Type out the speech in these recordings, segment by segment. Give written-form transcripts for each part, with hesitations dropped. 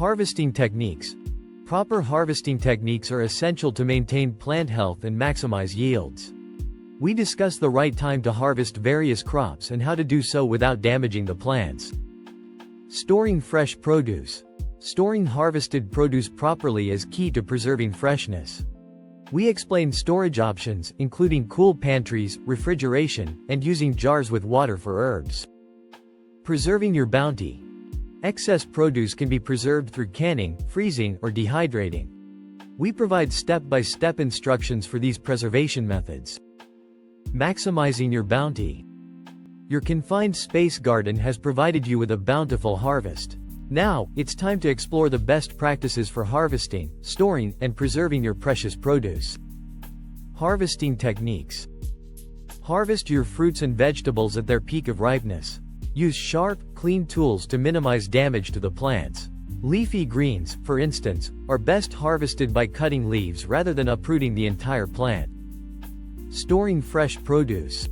Harvesting techniques. Proper harvesting techniques are essential to maintain plant health and maximize yields. We discuss the right time to harvest various crops and how to do so without damaging the plants. Storing fresh produce. Storing harvested produce properly is key to preserving freshness. We explain storage options, including cool pantries, refrigeration, and using jars with water for herbs. Preserving your bounty. Excess produce can be preserved through canning, freezing, or dehydrating. We provide step-by-step instructions for these preservation methods. Maximizing your bounty. Your confined space garden has provided you with a bountiful harvest. Now, it's time to explore the best practices for harvesting, storing, and preserving your precious produce. Harvesting techniques. Harvest your fruits and vegetables at their peak of ripeness. Use sharp, clean tools to minimize damage to the plants. Leafy greens, for instance, are best harvested by cutting leaves rather than uprooting the entire plant. Storing fresh produce.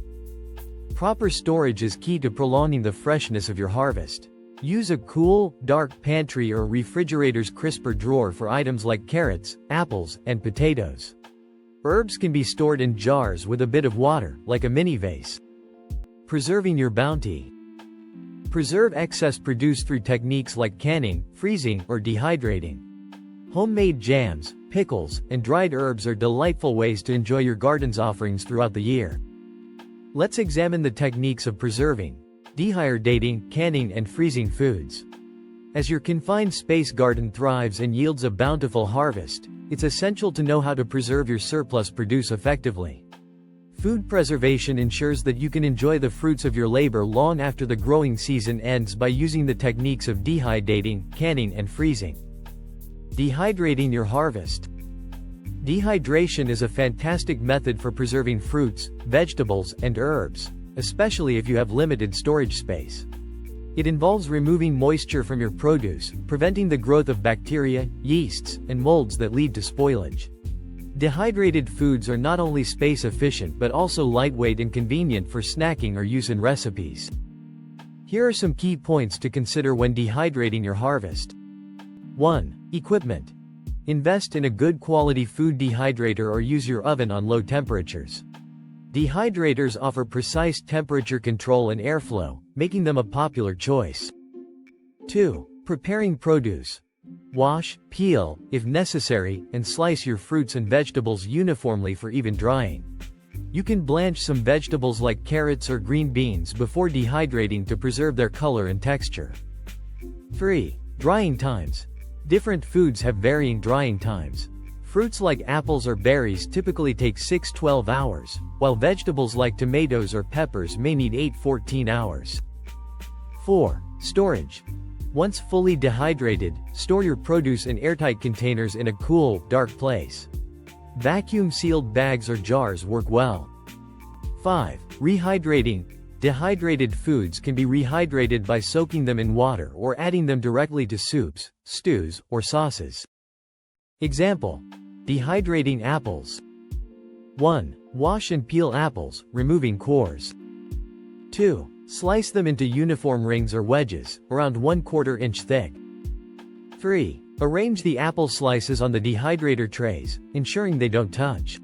Proper storage is key to prolonging the freshness of your harvest. Use a cool, dark pantry or refrigerator's crisper drawer for items like carrots, apples, and potatoes. Herbs can be stored in jars with a bit of water, like a mini vase. Preserving your bounty. Preserve excess produce through techniques like canning, freezing, or dehydrating. Homemade jams, pickles, and dried herbs are delightful ways to enjoy your garden's offerings throughout the year. Let's examine the techniques of preserving, dehydrating, canning, and freezing foods. As your confined space garden thrives and yields a bountiful harvest, it's essential to know how to preserve your surplus produce effectively. Food preservation ensures that you can enjoy the fruits of your labor long after the growing season ends by using the techniques of dehydrating, canning, and freezing. Dehydrating your harvest. Dehydration is a fantastic method for preserving fruits, vegetables, and herbs, especially if you have limited storage space. It involves removing moisture from your produce, preventing the growth of bacteria, yeasts, and molds that lead to spoilage. Dehydrated foods are not only space efficient but also lightweight and convenient for snacking or use in recipes. Here are some key points to consider when dehydrating your harvest. 1. Equipment. Invest in a good quality food dehydrator or use your oven on low temperatures. Dehydrators offer precise temperature control and airflow, making them a popular choice. 2. Preparing produce. Wash, peel, if necessary, and slice your fruits and vegetables uniformly for even drying. You can blanch some vegetables like carrots or green beans before dehydrating to preserve their color and texture. 3. Drying times. Different foods have varying drying times. Fruits like apples or berries typically take 6–12 hours, while vegetables like tomatoes or peppers may need 8–14 hours. 4. Storage. Once fully dehydrated, store your produce in airtight containers in a cool, dark place. Vacuum-sealed bags or jars work well. 5. Rehydrating. Dehydrated foods can be rehydrated by soaking them in water or adding them directly to soups, stews, or sauces. Example: dehydrating apples. 1. Wash and peel apples, removing cores. 2. Slice them into uniform rings or wedges, around 1/4 inch thick. 3. Arrange the apple slices on the dehydrator trays, ensuring they don't touch.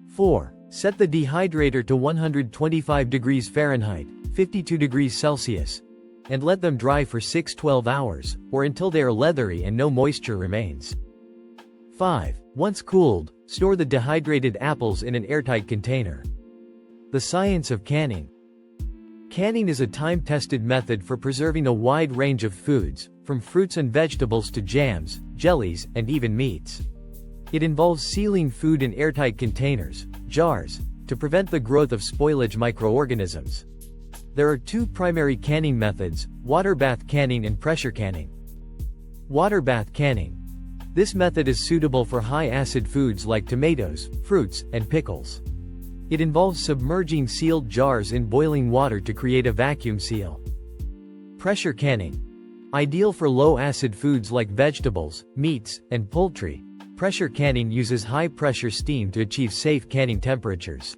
4. Set the dehydrator to 125 degrees Fahrenheit, 52 degrees Celsius, and let them dry for 6–12 hours, or until they are leathery and no moisture remains. 5. Once cooled, store the dehydrated apples in an airtight container. The science of canning. Canning is a time-tested method for preserving a wide range of foods, from fruits and vegetables to jams, jellies, and even meats. It involves sealing food in airtight containers, jars, to prevent the growth of spoilage microorganisms. There are two primary canning methods: water bath canning and pressure canning. Water bath canning. This method is suitable for high-acid foods like tomatoes, fruits, and pickles. It involves submerging sealed jars in boiling water to create a vacuum seal. Pressure canning. Ideal for low-acid foods like vegetables, meats, and poultry. Pressure canning uses high-pressure steam to achieve safe canning temperatures.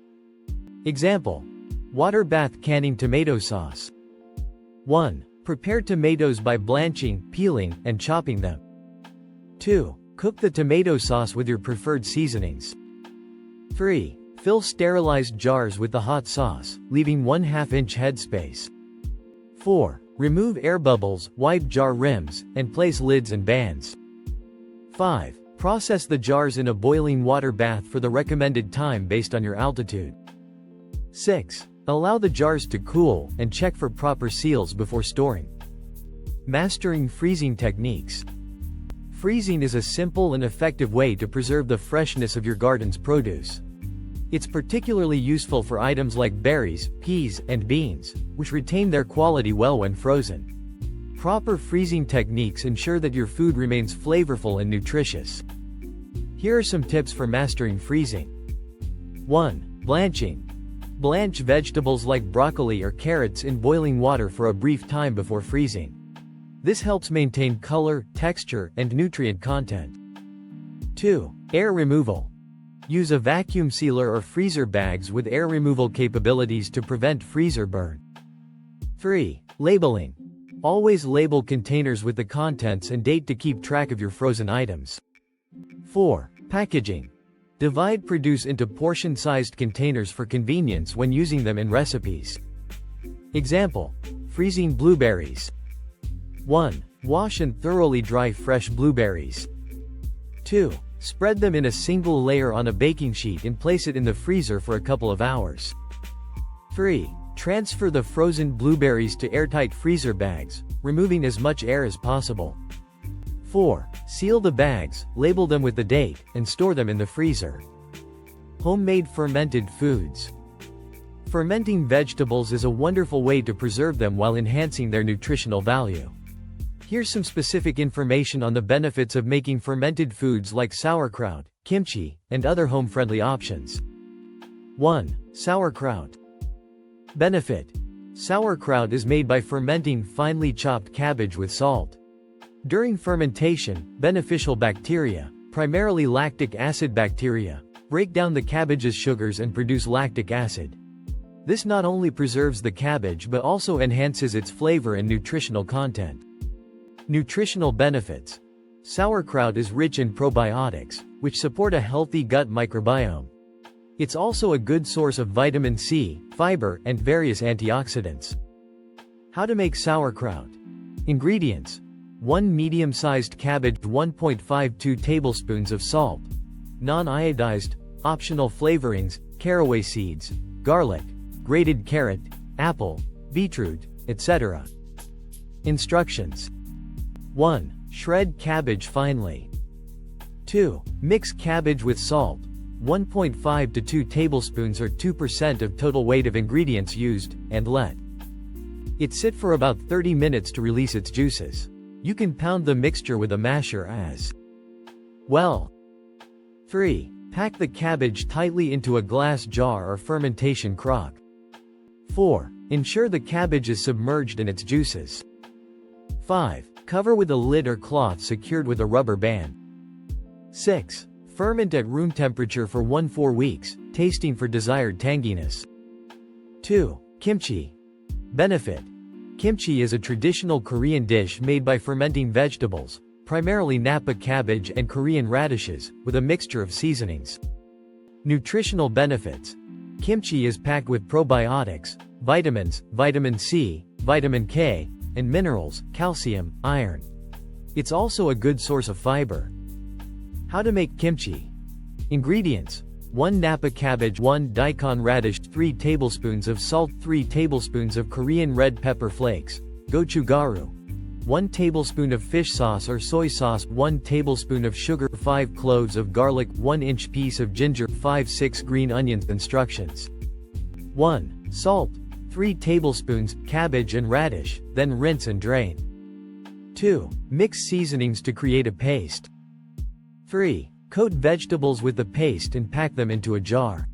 Example: water bath canning tomato sauce. 1. Prepare tomatoes by blanching, peeling, and chopping them. 2. Cook the tomato sauce with your preferred seasonings. 3. Fill sterilized jars with the hot sauce, leaving 1/2 inch headspace. 4. Remove air bubbles, wipe jar rims, and place lids and bands. 5. Process the jars in a boiling water bath for the recommended time based on your altitude. 6. Allow the jars to cool, and check for proper seals before storing. Mastering freezing techniques. Freezing is a simple and effective way to preserve the freshness of your garden's produce. It's particularly useful for items like berries, peas, and beans, which retain their quality well when frozen. Proper freezing techniques ensure that your food remains flavorful and nutritious. Here are some tips for mastering freezing. 1. Blanching. Blanch vegetables like broccoli or carrots in boiling water for a brief time before freezing. This helps maintain color, texture, and nutrient content. 2. Air removal. Use a vacuum sealer or freezer bags with air removal capabilities to prevent freezer burn. 3. Labeling. Always label containers with the contents and date to keep track of your frozen items. 4. Packaging. Divide produce into portion-sized containers for convenience when using them in recipes. Example: freezing blueberries. 1. Wash and thoroughly dry fresh blueberries. 2. Spread them in a single layer on a baking sheet and place it in the freezer for a couple of hours. 3. Transfer the frozen blueberries to airtight freezer bags, removing as much air as possible. 4. Seal the bags, label them with the date, and store them in the freezer. Homemade fermented foods. Fermenting vegetables is a wonderful way to preserve them while enhancing their nutritional value. Here's some specific information on the benefits of making fermented foods like sauerkraut, kimchi, and other home-friendly options. 1. Sauerkraut. Benefit. Sauerkraut is made by fermenting finely chopped cabbage with salt. During fermentation, beneficial bacteria, primarily lactic acid bacteria, break down the cabbage's sugars and produce lactic acid. This not only preserves the cabbage but also enhances its flavor and nutritional content. Nutritional benefits. Sauerkraut is rich in probiotics, which support a healthy gut microbiome. It's also a good source of vitamin C, fiber, and various antioxidants. How to make sauerkraut. Ingredients: 1 medium-sized cabbage, 1.52 tablespoons of salt, non-iodized, optional flavorings, caraway seeds, garlic, grated carrot, apple, beetroot, etc. Instructions. 1. Shred cabbage finely. 2. Mix cabbage with salt, 1.5 to 2 tablespoons or 2% of total weight of ingredients used, and let it sit for about 30 minutes to release its juices. You can pound the mixture with a masher as well. 3. Pack the cabbage tightly into a glass jar or fermentation crock. 4. Ensure the cabbage is submerged in its juices. 5. Cover with a lid or cloth secured with a rubber band. 6. Ferment at room temperature for 1-4 weeks, tasting for desired tanginess. 2. Kimchi. Benefit. Kimchi is a traditional Korean dish made by fermenting vegetables, primarily Napa cabbage and Korean radishes, with a mixture of seasonings. Nutritional benefits. Kimchi is packed with probiotics, vitamins, vitamin C, vitamin K, and minerals, calcium, iron. It's also a good source of fiber. How to make kimchi. Ingredients: 1 Napa cabbage, 1 daikon radish, 3 tablespoons of salt, 3 tablespoons of Korean red pepper flakes, gochugaru, 1 tablespoon of fish sauce or soy sauce, 1 tablespoon of sugar, 5 cloves of garlic, 1-inch piece of ginger, 5-6 green onions. Instructions. 1. Salt, 3 tablespoons, cabbage and radish, then rinse and drain. 2. Mix seasonings to create a paste. 3. Coat vegetables with the paste and pack them into a jar.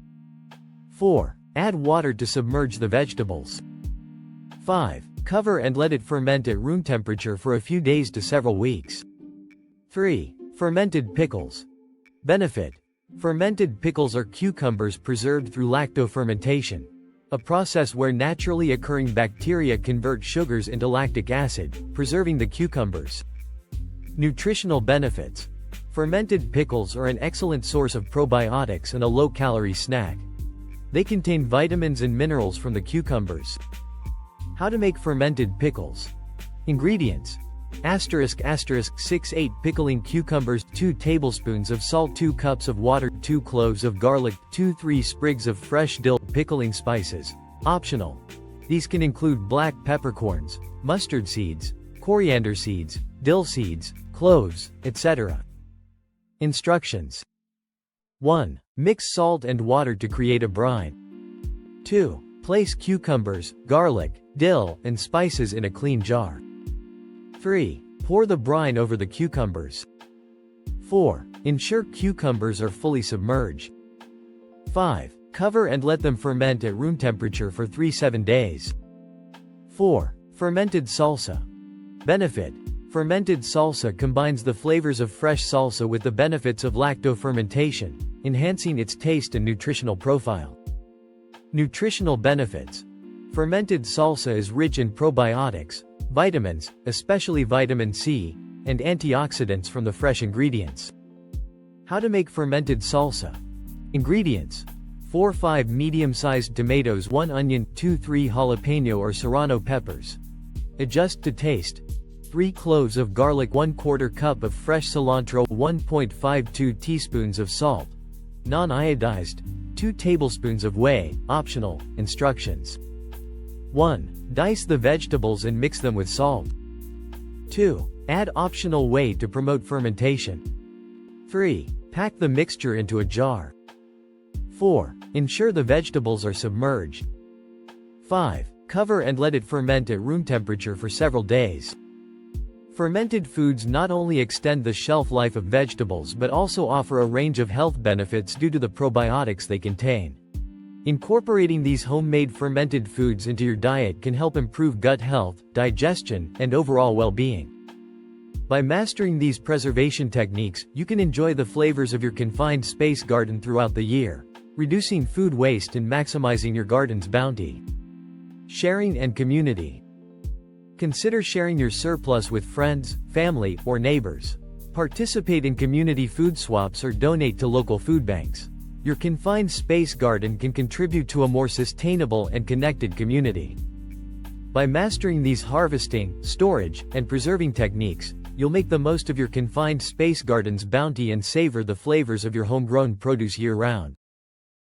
4. Add water to submerge the vegetables. 5. Cover and let it ferment at room temperature for a few days to several weeks. 3. Fermented pickles. Benefit. Fermented pickles are cucumbers preserved through lactofermentation. a process where naturally occurring bacteria convert sugars into lactic acid, preserving the cucumbers. Nutritional benefits. Fermented pickles are an excellent source of probiotics and a low-calorie snack. They contain vitamins and minerals from the cucumbers. How to make fermented pickles. Ingredients. ************************************************************************************************************************************************************************************************************salt 2 cups of water 2 cloves of garlic 2-3 sprigs of fresh dill pickling spices. Optional. These can include black peppercorns, mustard seeds, coriander seeds, dill seeds, cloves, etc. Instructions. 1. Mix salt and water to create a brine. 2. Place cucumbers, garlic, dill, and spices in a clean jar. 3. Pour the brine over the cucumbers. 4. Ensure cucumbers are fully submerged. 5. Cover and let them ferment at room temperature for 3-7 days. 4. Fermented salsa. Benefit. Fermented salsa combines the flavors of fresh salsa with the benefits of lacto-fermentation, enhancing its taste and nutritional profile. Nutritional benefits. Fermented salsa is rich in probiotics, vitamins, especially vitamin C, and antioxidants from the fresh ingredients. How to make fermented salsa. Ingredients. 4-5 medium-sized tomatoes 1 onion 2-3 jalapeno or serrano peppers. Adjust to taste. 3 cloves of garlic 1/4 cup of fresh cilantro 1.52 teaspoons of salt. Non-iodized. 2 tablespoons of whey, optional. Instructions. 1. Dice the vegetables and mix them with salt. 2. Add optional whey to promote fermentation. 3. Pack the mixture into a jar. 4. Ensure the vegetables are submerged. 5. Cover and let it ferment at room temperature for several days. Fermented foods not only extend the shelf life of vegetables but also offer a range of health benefits due to the probiotics they contain. Incorporating these homemade fermented foods into your diet can help improve gut health, digestion, and overall well-being. By mastering these preservation techniques, you can enjoy the flavors of your confined space garden throughout the year, reducing food waste and maximizing your garden's bounty. Sharing and community. Consider sharing your surplus with friends, family, or neighbors. Participate in community food swaps or donate to local food banks. Your confined space garden can contribute to a more sustainable and connected community. By mastering these harvesting, storage, and preserving techniques, you'll make the most of your confined space garden's bounty and savor the flavors of your homegrown produce year-round.